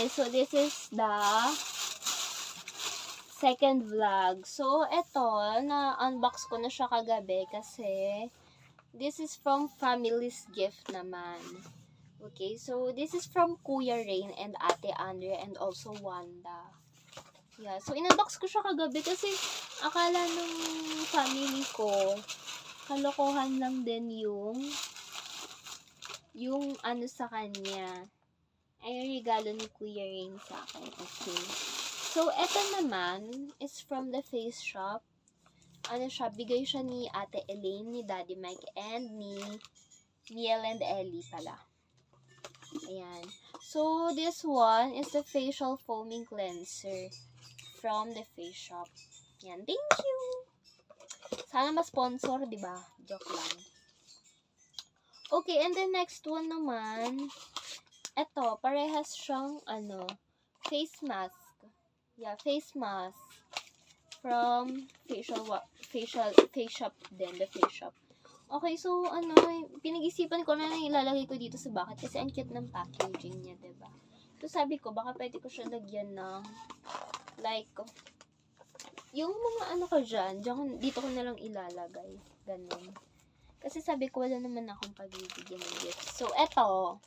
guys, so this is the second vlog. So, eto, na-unbox ko na siya kagabi kasi this is from family's gift naman. Okay, so this is from Kuya Rain and Ate Andrea and also Wanda. Yeah, so in-unbox ko siya kagabi kasi akala nung family ko, kalokohan lang din yung ano sa kanya. Ay, regalo ni Kuya Rain sa akin. Okay. So, eto naman is from the Face Shop. Ano siya, bigay siya ni Ate Elaine, ni Daddy Mike, and ni Miel and Ellie pala. Ayan. So, this one is the facial foaming cleanser from the Face Shop. Ayan. Thank you! Sana ma-sponsor, diba? Joke lang. Okay, and the next one naman, eto, parehas siyang, face mask. Yeah, face mask. From Face Shop din, the Face Shop. Okay, so, pinag-isipan ko na ilalagay ko dito sa bucket kasi ang cute ng packaging niya, diba? So, sabi ko, baka pwede ko siya lagyan ng, like, yung mga ko dyan, dito ko na lang ilalagay. Ganun. Kasi sabi ko, wala naman akong pagbibigyan ng gift. So, eto.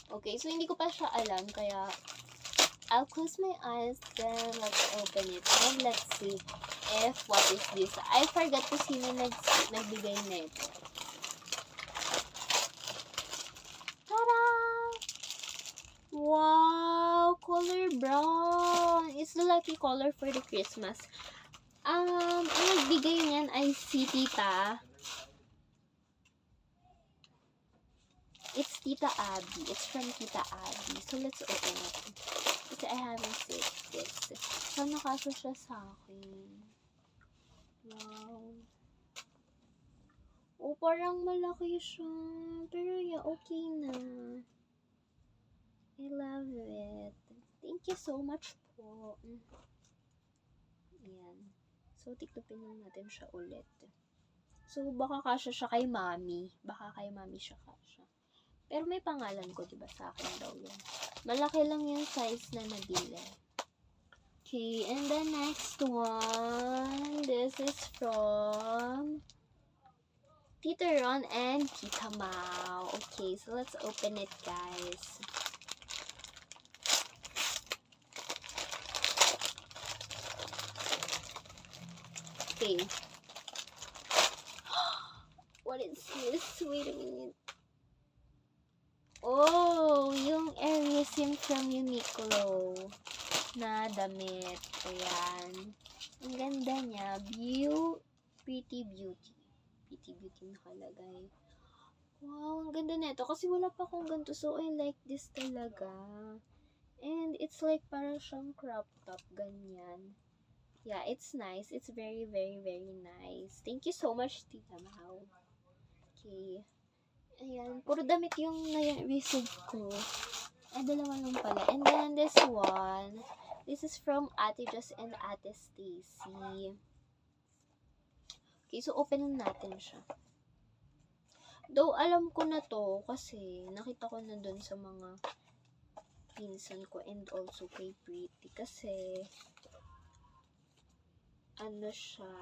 Okay, so hindi ko pa siya alam, kaya I'll close my eyes, then let's open it. And let's see if what is this. I forgot kung sino nagbigay na ito. Tada! Wow! Color brown! It's the lucky color for the Christmas. Ang nagbigay niyan ay si Tita. It's Tita Abby. It's from Tita Abby. So, let's open it. Kasi I haven't seen this. So, nakasya siya sa akin. Wow. Oh, parang malaki siya. Pero yeah, okay na. I love it. Thank you so much po. Ayan. So, tiklopin lang natin siya ulit. So, baka kasya siya kay Mami. Baka kay Mami siya kasya. Pero may pangalan ko, diba? Sa akin daw yun. Malaki lang yung size na nabili. Okay, and the next one, this is from Tita Ron and Tita Mau. Okay, so let's open it, guys. Okay. What is this? Wait a minute. Oh, yung Arisim from Uniqlo na damit. Ayan. Ang ganda niya. Pretty Beauty. Pretty Beauty nakalagay. Wow, ang ganda nito. Kasi wala pa akong ganito. So, I like this talaga. And it's like parang siyang crop top. Ganyan. Yeah, it's nice. It's very, very, very nice. Thank you so much, Tita Mau. Okay. Ayan, puro damit yung na-receive ko. Ay, dalawa lang pala. And then, this one, this is from Ate Jos and Ate Stacy. Okay, so open natin siya. Though, alam ko na to, kasi nakita ko na dun sa mga pinsan ko and also kay Pretty. Kasi, siya,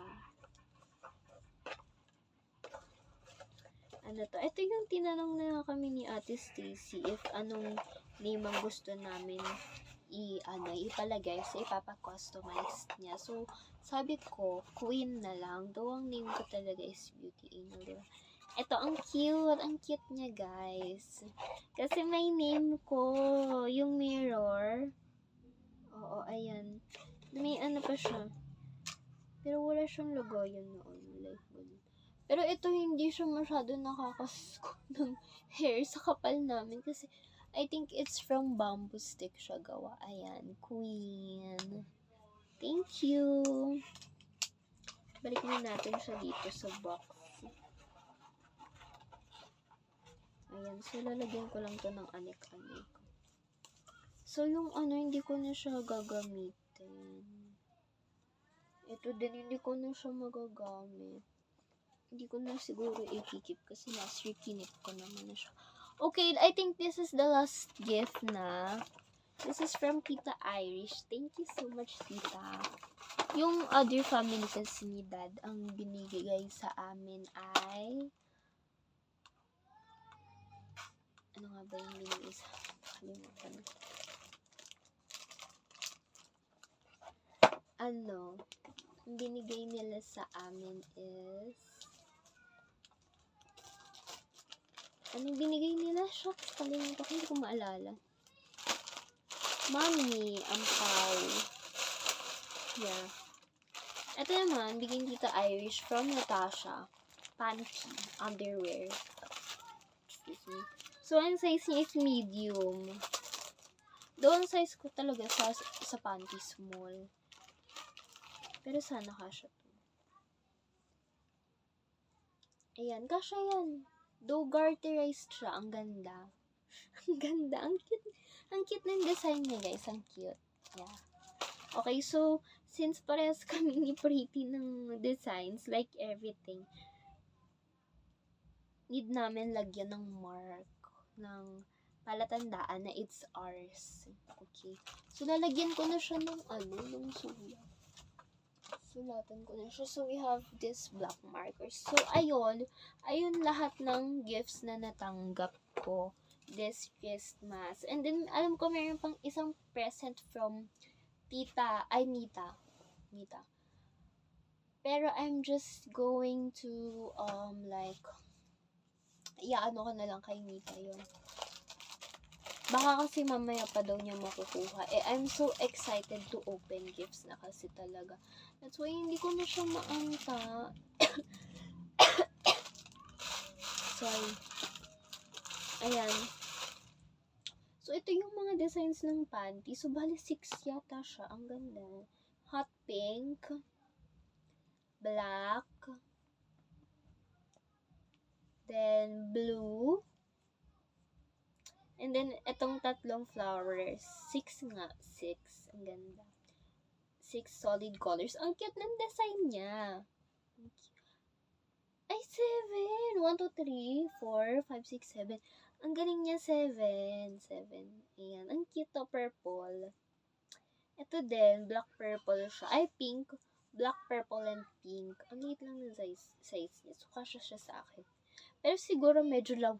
ito yung tinanong na kami ni Ate Stacy if anong name ang gusto namin ipalagay so ipapa-customize niya. So, sabi ko, Queen na lang. Though ang name ko talaga is Beauty Angel, diba? Ito, ang cute niya, guys. Kasi may name ko, yung mirror. Oo, ayan. May pa siya. Pero wala siyang lagayan noon. Like, pero ito, hindi siya masyado nakakasko ng hair sa kapal namin. Kasi, I think it's from bamboo stick siya gawa. Ayan, Queen. Thank you. Balik na natin siya dito sa box. Ayan, so lalagyan ko lang to ng anik-anik. So, yung hindi ko na siya gagamitin. Ito din, hindi ko na siya magagamit. Hindi ko na siguro i-keep kasi last year kinip ko naman na siya. Okay, I think this is the last gift na. This is from Tita Irish. Thank you so much, Tita. Yung other family kasi ni Dad, ang binigay sa amin ay... Ano nga ba yung binigay sa amin? Nakalimutan. Ano? Yung binigay nila sa amin is... Anong binigay nila? Shucks, kalimutan ko. Hindi ko maalala. Mommy, ampaw. Yeah. Ito naman, bigyan Tita Irish from Natasha. Panty, underwear. Excuse me. So, ang size niya is medium. Doon size ko talaga sa panty small. Pero sana kasha to. Ayan, kasha yan. Though garterized siya, ang ganda. Ang ganda, ang cute. Ang cute ng design niya, guys. Ang cute. Yeah. Okay, so, since parehas kami ni Pretty ng designs, like everything, need namin lagyan ng mark, ng palatandaan na it's ours. Okay. So, lalagyan ko na siya ng ng sulat. Sulatan ko na siya. So, we have this black markers. So, ayun lahat ng gifts na natanggap ko this Christmas. And then, alam ko mayroon pang isang present from Nita. Pero I'm just going to, ano ko na lang kay Nita yun. Baka kasi mamaya pa daw niya makukuha. I'm so excited to open gifts na kasi talaga. That's why hindi ko na siya maanta. Sorry. Ayan. So, ito yung mga designs ng panty. So, bali 6 yata siya. Ang ganda. Hot pink. Black. Then, blue. And then, itong tatlong flowers. 6 nga. 6. Ang ganda. 6 solid colors. Ang cute ng design niya. Ay, 7. 1, 2, 3, 4, 5, 6, 7. Ang galing niya, 7. Ayan. Ang cute to, purple. Ito din, black purple siya. Ay, pink. Black, purple, and pink. Ang liit lang ng size niya. So, kasya siya sa akin. Pero siguro medyo low.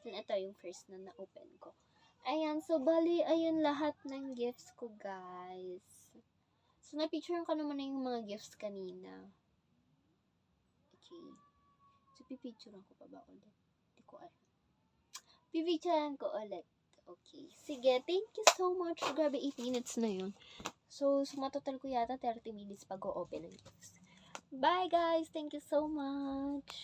Then, ito yung first na na-open ko. Ayan. So, bali, ayun lahat ng gifts ko, guys. So, na-picture ko naman na yung mga gifts kanina. Okay. So, pipicturean ko pa ba ulit? Hindi ko alam. Pipicturean ko ulit. Okay. Sige, thank you so much. Grabe, 8 minutes na yun. So, sumatotal ko yata 30 minutes pag-o-open ng gifts. Bye, guys. Thank you so much.